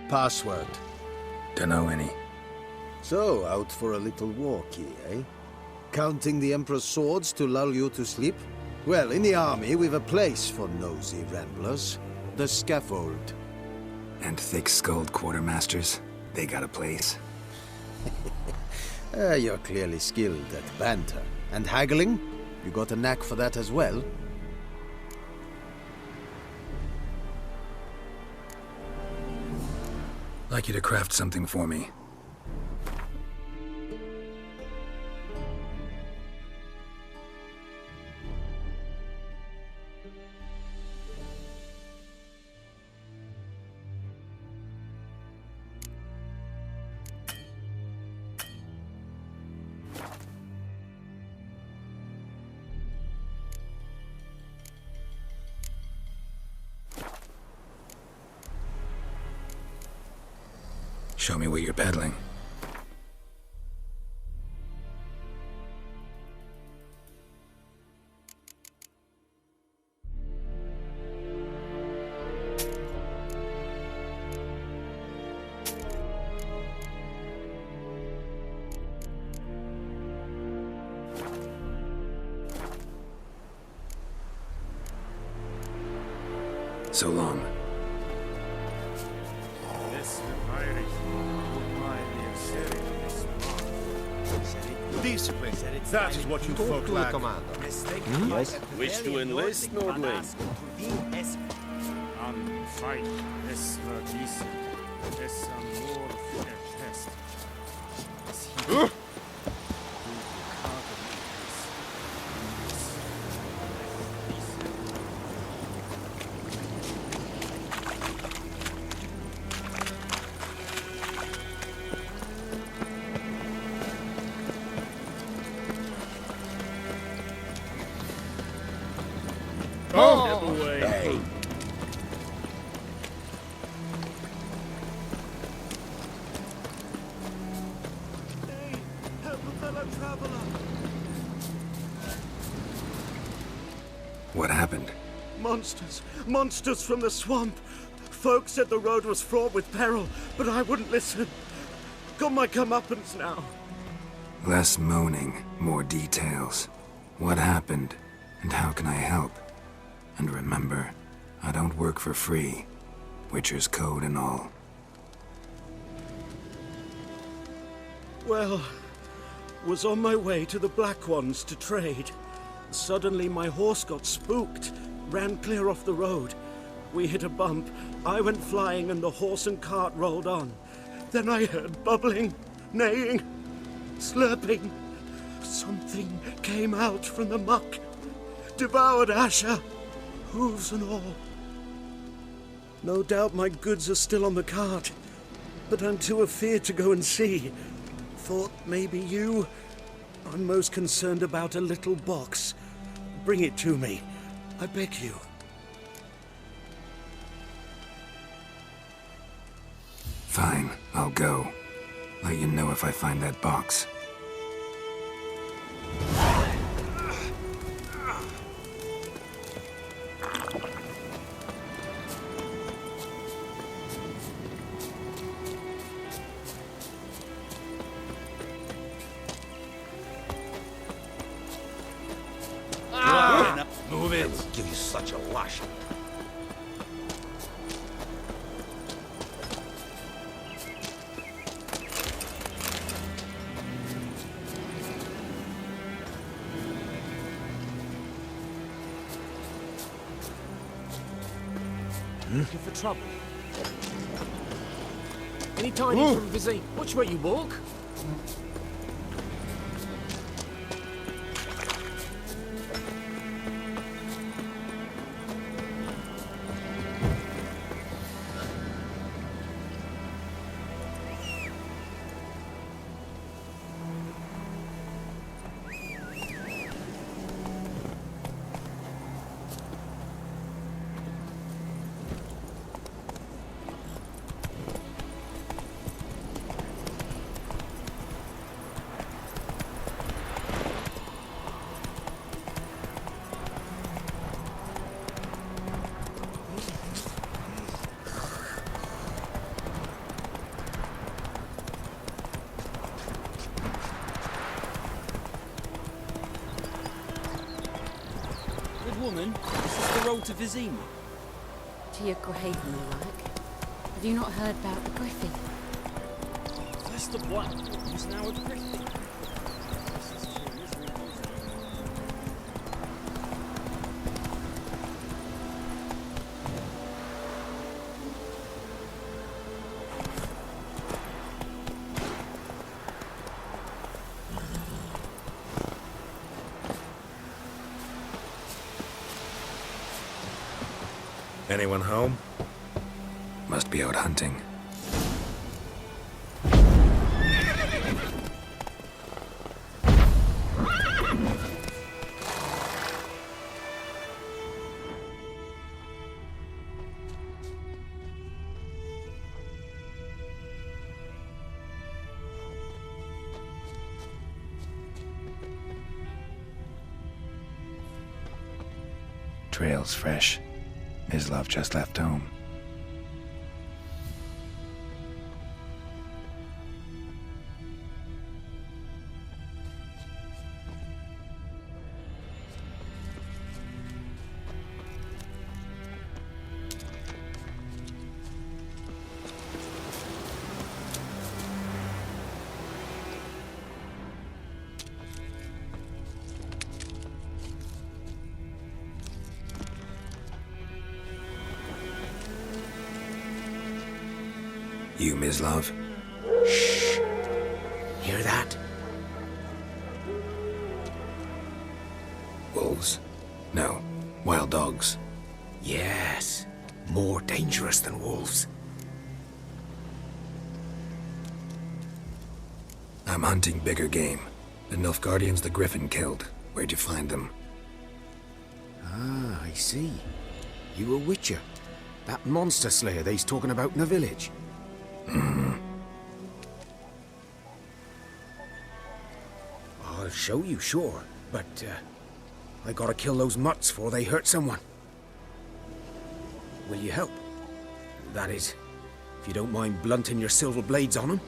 password? Don't know any. So, out for a little walkie, eh? Counting the Emperor's swords to lull you to sleep? Well, in the army, we've a place for nosy ramblers. The scaffold. And thick-skulled quartermasters, they got a place. You're clearly skilled at banter. And haggling? You got a knack for that as well? Like you to craft something for me. Show me what you're peddling. So long. Discipline. That is what you folk lack. Wish to enlist, Nordling? Fight. Es war dies. Es am Moor für der Pest. Step away. Hey. Help a fellow traveler. What happened? Monsters. Monsters from the swamp. Folk said the road was fraught with peril, but I wouldn't listen. Got my comeuppance now. Less moaning, more details. What happened, and how can I help? And remember, I don't work for free. Witcher's code and all. Well, was on my way to the Black Ones to trade. Suddenly my horse got spooked, ran clear off the road. We hit a bump, I went flying and the horse and cart rolled on. Then I heard bubbling, neighing, slurping. Something came out from the muck, devoured Asher, hooves and all. No doubt my goods are still on the cart, but I'm too afeard to go and see. Thought maybe you. I'm most concerned about a little box. Bring it to me, I beg you. Fine, I'll go. Let you know if I find that box. Move it. I'll give you such a lash. Looking for trouble. Any tidings from Vizine? Watch where you walk. woman. This is the road to Vizima. To your grave, more like. Have you not heard about the Griffin? First the Black, who's now a Griffin. Anyone home? Must be out hunting. Trail's fresh. Mislav just left home. You, Mislav? Shh. Hear that? Wolves? No. Wild dogs. Yes. More dangerous than wolves. I'm hunting bigger game. The Nilfgaardians the Griffin killed. Where'd you find them? Ah, I see. You a witcher. That monster slayer they's talking about in the village. I'll show you, sure, but I gotta kill those mutts before they hurt someone. Will you help? That is, if you don't mind blunting your silver blades on them.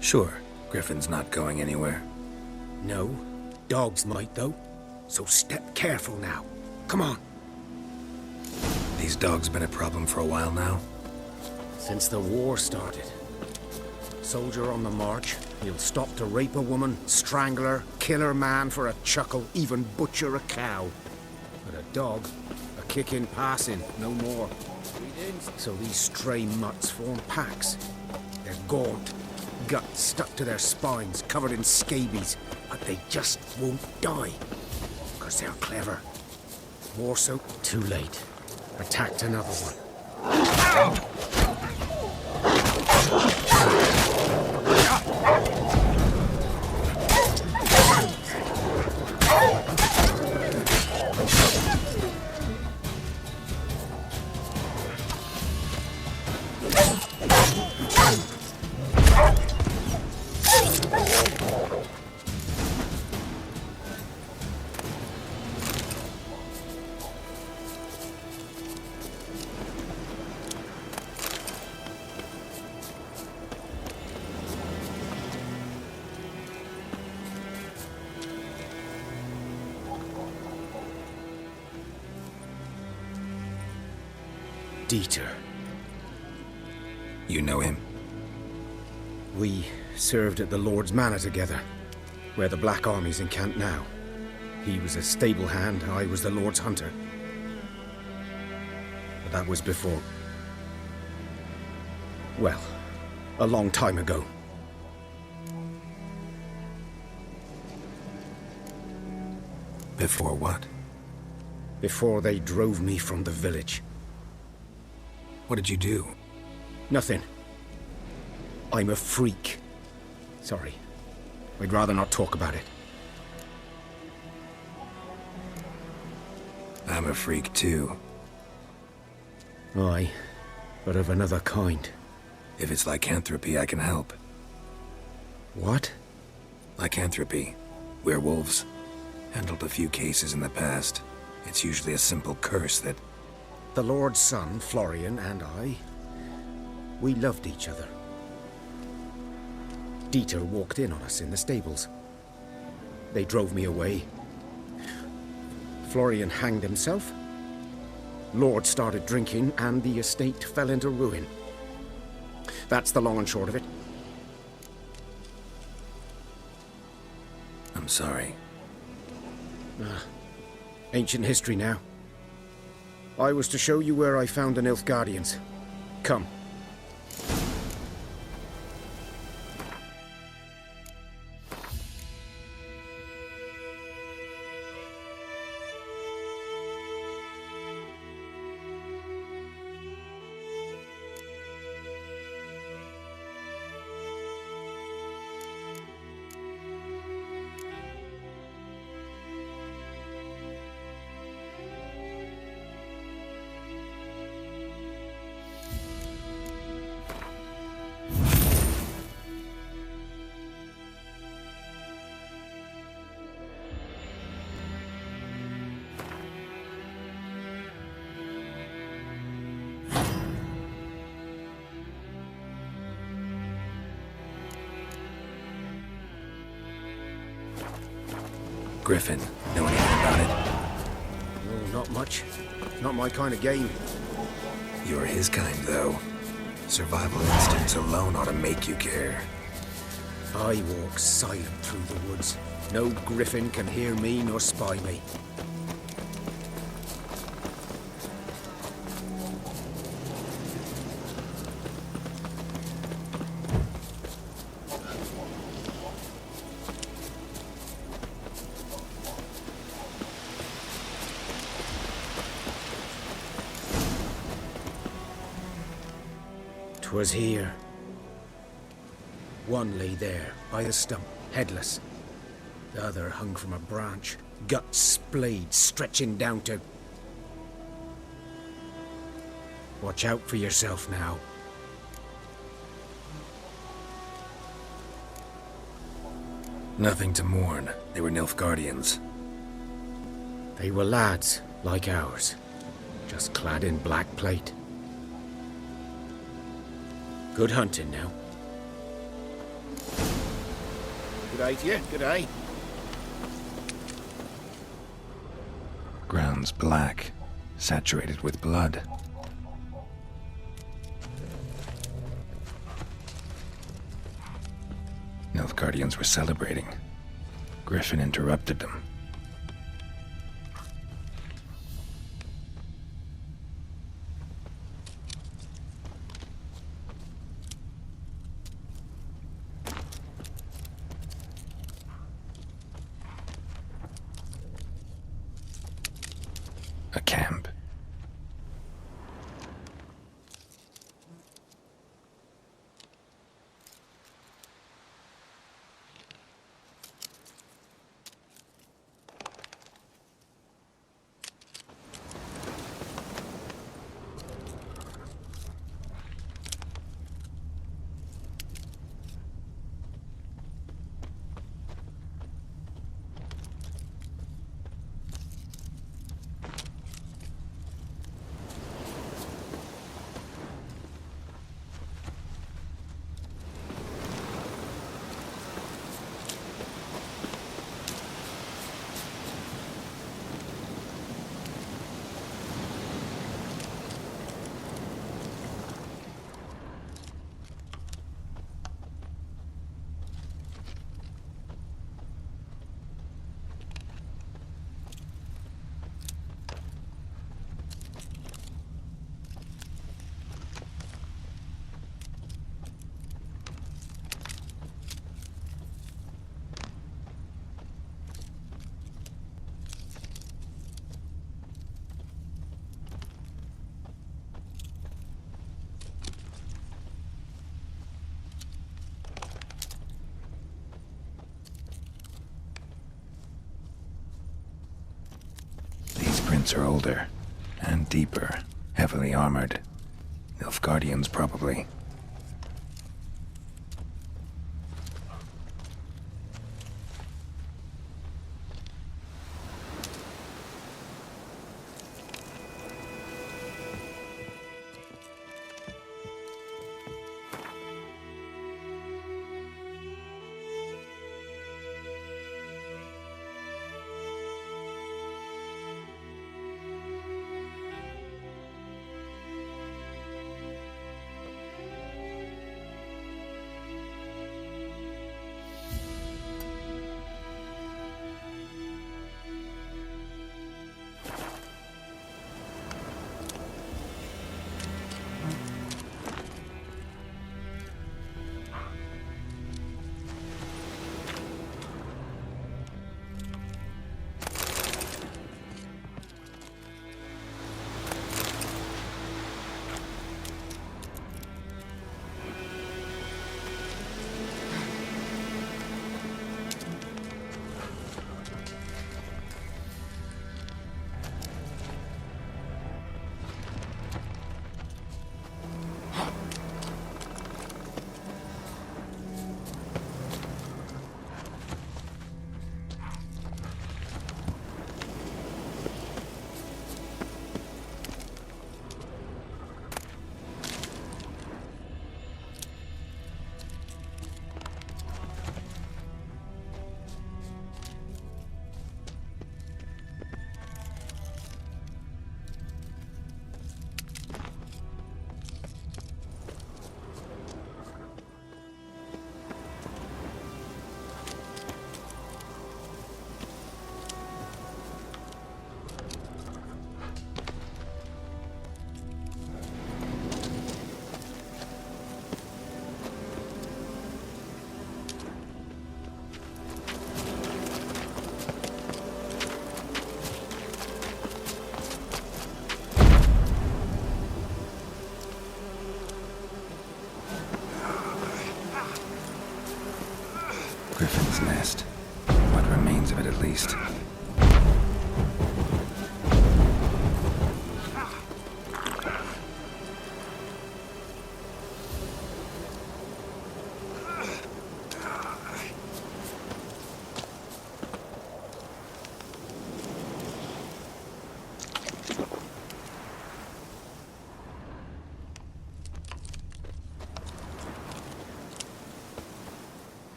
Sure. Griffin's not going anywhere. No, dogs might though, so step careful now. Come on. These dogs been a problem for a while now? Since the war started. Soldier on the march, he'll stop to rape a woman, strangle her, kill her man for a chuckle, even butcher a cow. But a dog, a kicking, passing, no more. So these stray mutts form packs. They're gaunt, guts stuck to their spines, covered in scabies, but they just won't die. Because they're clever. More so, too late. Attacked another one. Dieter. You know him? We served at the Lord's Manor together, where the Black Army's encamped now. He was a stable hand, I was the Lord's hunter. But that was before... well, a long time ago. Before what? Before they drove me from the village. What did you do? Nothing. I'm a freak. Sorry. I'd rather not talk about it. I'm a freak too. Aye, but of another kind. If it's lycanthropy, I can help. What? Lycanthropy. Werewolves. Handled a few cases in the past. It's usually a simple curse that... The Lord's son, Florian, and I, we loved each other. Dieter walked in on us in the stables. They drove me away. Florian hanged himself. Lord started drinking, and the estate fell into ruin. That's the long and short of it. I'm sorry. Ancient history now. I was to show you where I found the Nilfgaardians. Come. Griffin, know anything about it? Oh, not much. Not my kind of game. You're his kind, though. Survival instincts alone ought to make you care. I walk silent through the woods. No Griffin can hear me nor spy me. 'Twas here. One lay there, by the stump, headless. The other hung from a branch, guts splayed, stretching down to... Watch out for yourself now. Nothing to mourn. They were Nilfgaardians. They were lads, like ours, just clad in black plate. Good hunting now. Good eye to you, good eye. Ground's black, saturated with blood. Nilfgaardians were celebrating. Griffin interrupted them. A camp. Prints are older and deeper, heavily armored. Nilfgaardians, probably. Griffin's nest. What remains of it, at least.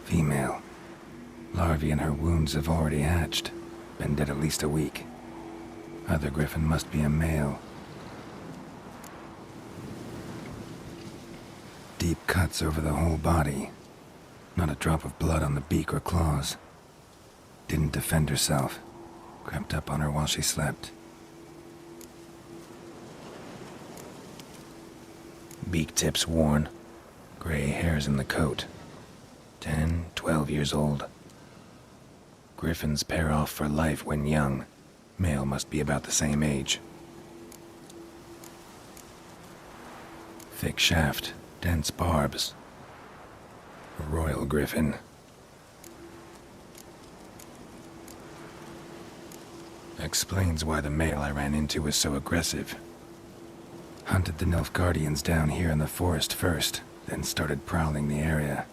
Female. Larvae in her wounds have already hatched. Been dead at least a week. Other Griffin must be a male. Deep cuts over the whole body. Not a drop of blood on the beak or claws. Didn't defend herself. Crept up on her while she slept. Beak tips worn. Gray hairs in the coat. 10, 12 years old. Griffins pair off for life when young. Male must be about the same age. Thick shaft, dense barbs. A royal griffin. Explains why the male I ran into was so aggressive. Hunted the Nilfgaardians down here in the forest first, then started prowling the area.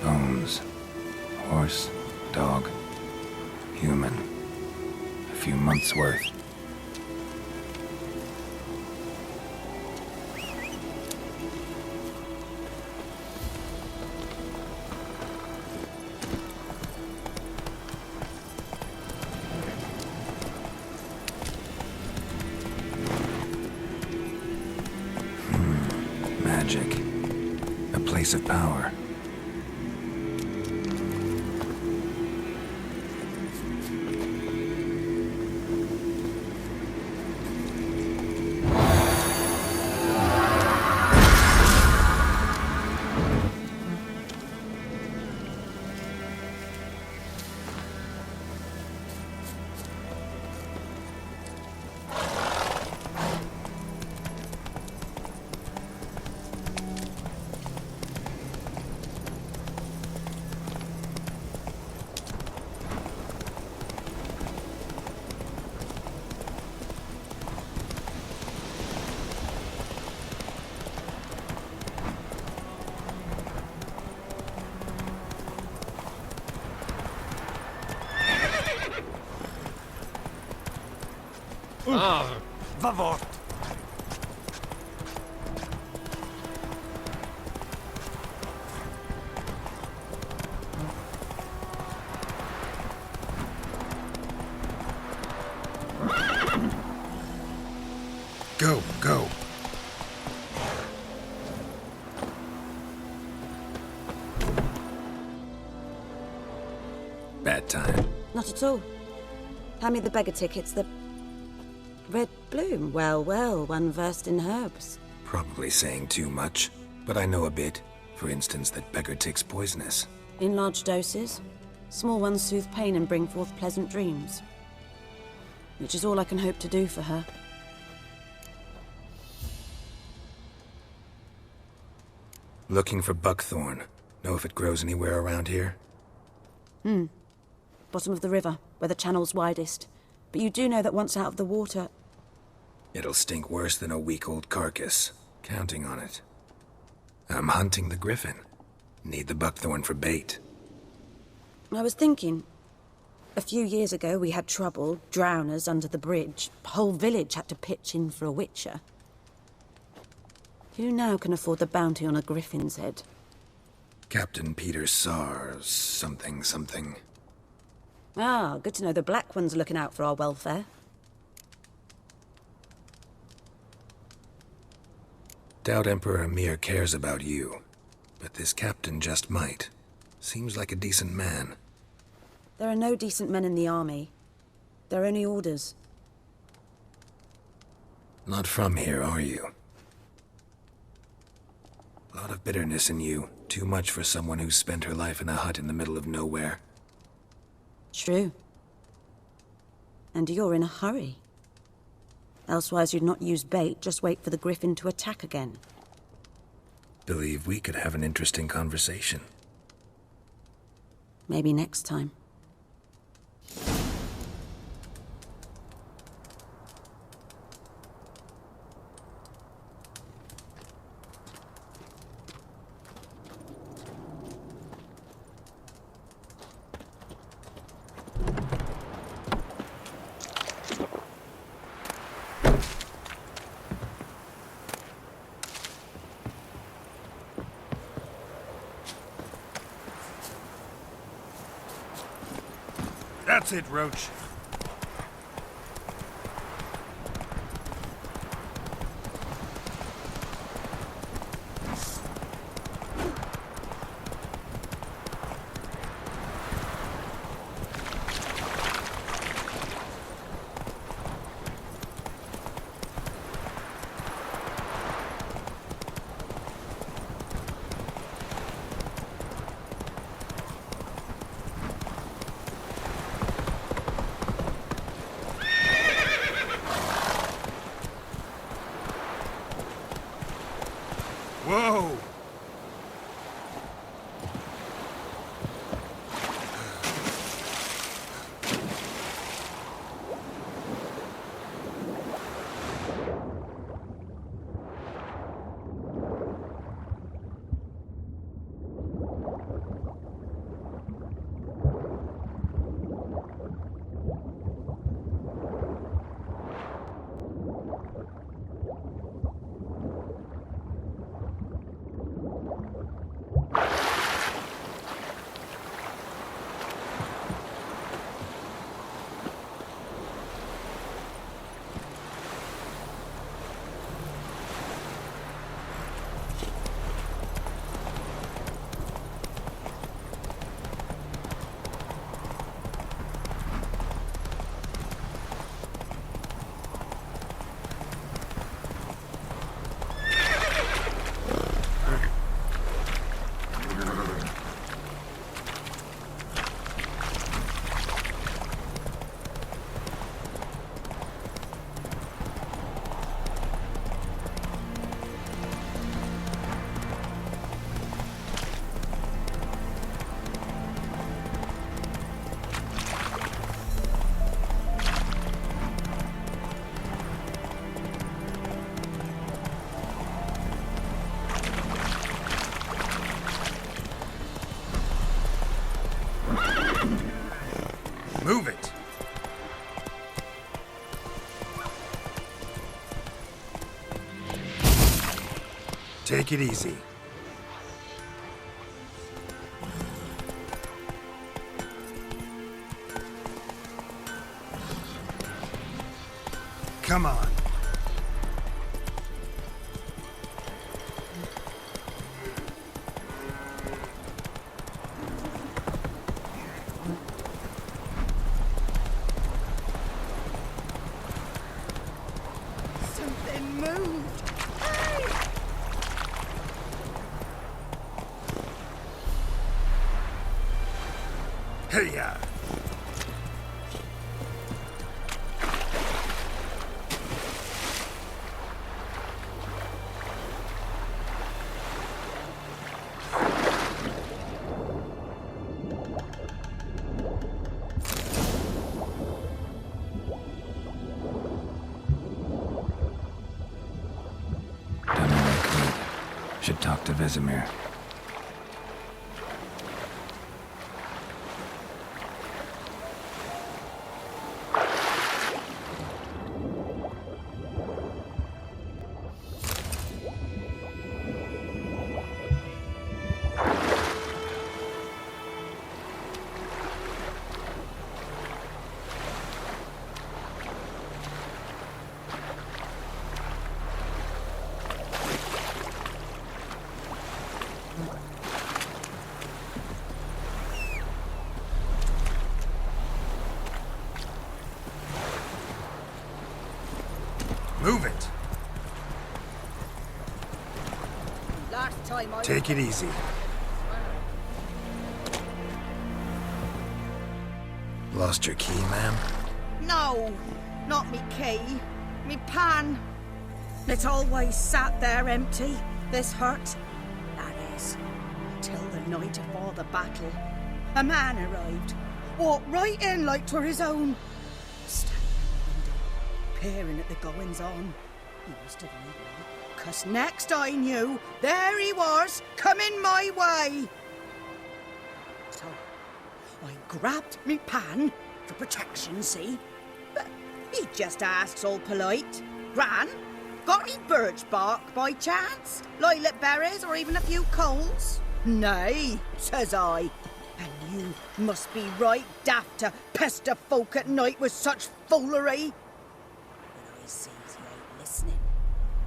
Bones. Horse, dog, human. A few months' worth. Magic. A place of power. Vavort! Go, go. Bad time. Not at all. Hand me the beggar tickets, the red bloom. Well, well, one versed in herbs. Probably saying too much, but I know a bit. For instance, that beggar tick's poisonous. In large doses. Small ones soothe pain and bring forth pleasant dreams. Which is all I can hope to do for her. Looking for buckthorn. Know if it grows anywhere around here? Bottom of the river, where the channel's widest. But you do know that once out of the water... It'll stink worse than a week-old carcass. Counting on it. I'm hunting the griffin. Need the buckthorn for bait. I was thinking... A few years ago we had trouble, drowners under the bridge. Whole village had to pitch in for a witcher. Who now can afford the bounty on a griffin's head? Captain Peter Sars, something. Ah, good to know the Black One's looking out for our welfare. Doubt Emperor Emir cares about you, but this captain just might. Seems like a decent man. There are no decent men in the army. There are only orders. Not from here, are you? A lot of bitterness in you. Too much for someone who's spent her life in a hut in the middle of nowhere. True. And you're in a hurry. Elsewise you'd not use bait, just wait for the Griffin to attack again. Believe we could have an interesting conversation. Maybe next time. That's it, Roach. Whoa! Move it! Take it easy. Come on. Something moved. Hey-ya! Should talk to Vesemir. Move it! Take it easy. Lost your key, ma'am? No, not me key. Me pan. It's always sat there empty, this hut. That is, till the night of all the battle. A man arrived, walked right in like 'twere his own. Standing at the window, peering at the goings-on. He must have known me, 'cause next I knew, there he was, coming my way. So, I grabbed me pan for protection, see? But he just asks all polite, Gran, got any birch bark by chance? Lilac berries or even a few coals? Nay, says I. And you must be right daft to pester folk at night with such foolery. But I sees you ain't listening,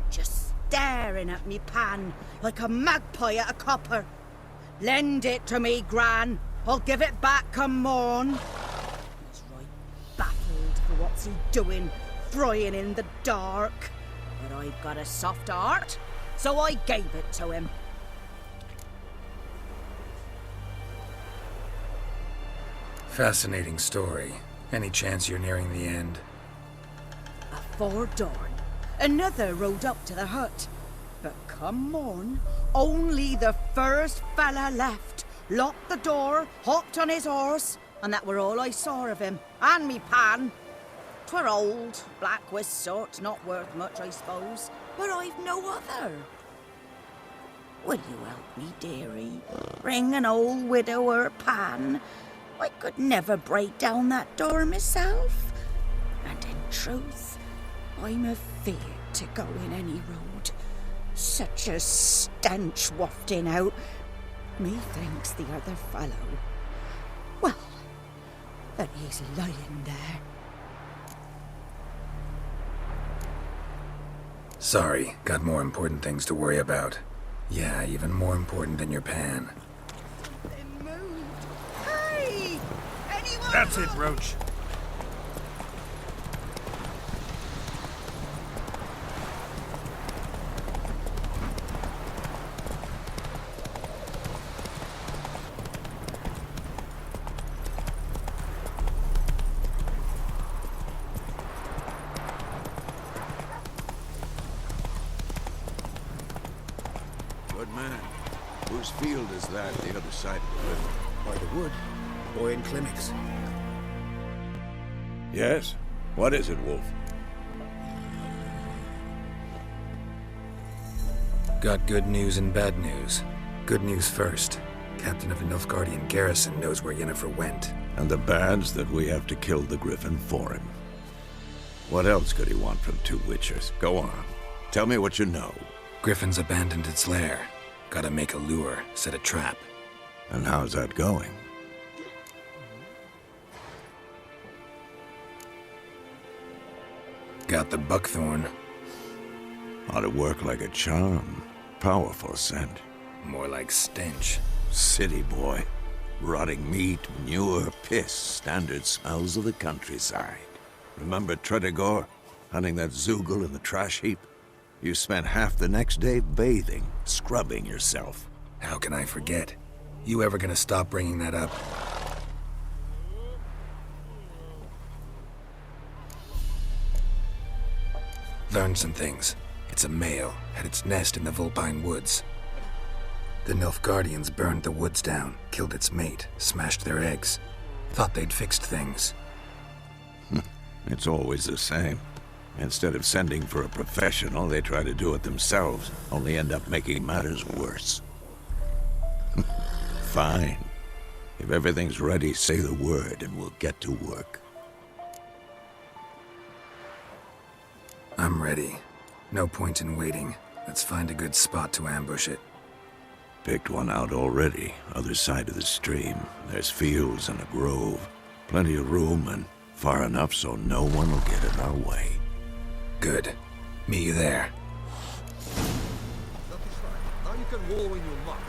just staring at me pan like a magpie at a copper. Lend it to me, Gran. I'll give it back come morn. He's right baffled for what's he doing, frying in the dark. But I've got a soft heart, so I gave it to him. Fascinating story. Any chance you're nearing the end? Afore dawn, another rode up to the hut. But come morn, only the first fella left. Locked the door, hopped on his horse, and that were all I saw of him, and me pan. 'Twere old, black-wist sort, not worth much, I suppose, but I've no other. Will you help me, dearie? Bring an old widower pan. I could never break down that door myself. And in truth, I'm afeard to go in any road. Such a stench wafting out. Methinks the other fellow, well, that he's lying there. Sorry, got more important things to worry about. Yeah, even more important than your pan. They moved. Hey! Anyone? That's it, Roach. Good man. Whose field is that the other side of the river? By the wood. Boy in clinics. Yes? What is it, Wolf? Got good news and bad news. Good news first. Captain of the Nilfgaardian garrison knows where Yennefer went. And the bad's that we have to kill the Griffin for him. What else could he want from two witchers? Go on. Tell me what you know. Griffin's abandoned its lair. Gotta make a lure, set a trap. And how's that going? Got the buckthorn. Ought to work like a charm. Powerful scent. More like stench. City boy. Rotting meat, manure, piss. Standard smells of the countryside. Remember Tredegor? Hunting that Zoogle in the trash heap? You spent half the next day bathing, scrubbing yourself. How can I forget? You ever gonna stop bringing that up? Learned some things. It's a male, had its nest in the Vulpine Woods. The Nilfgaardians burned the woods down, killed its mate, smashed their eggs. Thought they'd fixed things. It's always the same. Instead of sending for a professional, they try to do it themselves, only end up making matters worse. Fine. If everything's ready, say the word and we'll get to work. I'm ready. No point in waiting. Let's find a good spot to ambush it. Picked one out already, other side of the stream. There's fields and a grove. Plenty of room and far enough so no one will get in our way. Good. Meet you there. Now you can wallow in your luck.